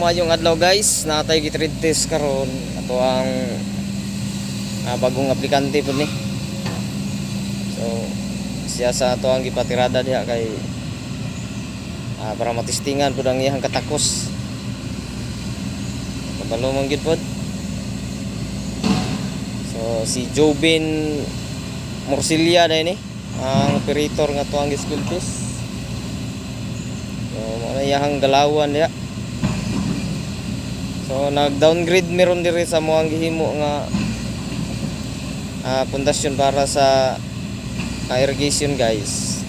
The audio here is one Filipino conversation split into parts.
mayong adlaw guys, natay gitread test karon ato ang bagong aplikante po ni. So siya sa ato ang gipatirada diha kay para matistingan pud ang iyang katakos. Kabalo man gid pod. So si Jobin Morsilia dai ni ang operator nga to ang skill test. So mo iyang galawan diha. So nag-downgrade meron diri sa mo ang gihimo nga pundasyon para sa irrigation guys.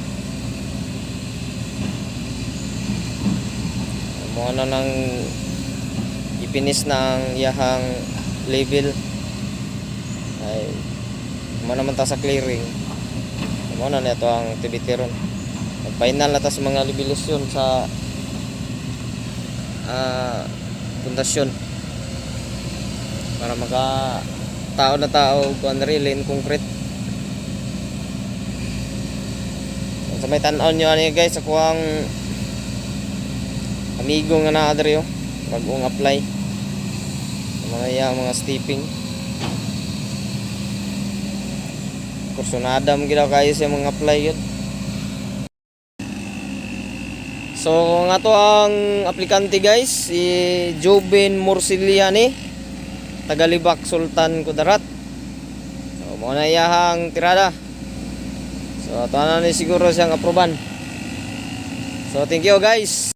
Mo na nang ipinis na ang iyahang level ay mo naman ta sa clearing. Mo na nito ang activity ron. Final na ta sa mga levelisyon sa pundasyon para maka tao na tao kuan rin concrete. So may tan-aw nyo ani guys ako ang amigo nga naa diri bagong apply mga steeping kursunada mo gila kayo sa mga apply yun. So nga to ang aplikante guys, si Jobin Morsiliani, Tagalibak Sultan Kudarat. So mo na iyahang tirada. So ato na ni siguro siyang aproban. So thank you guys.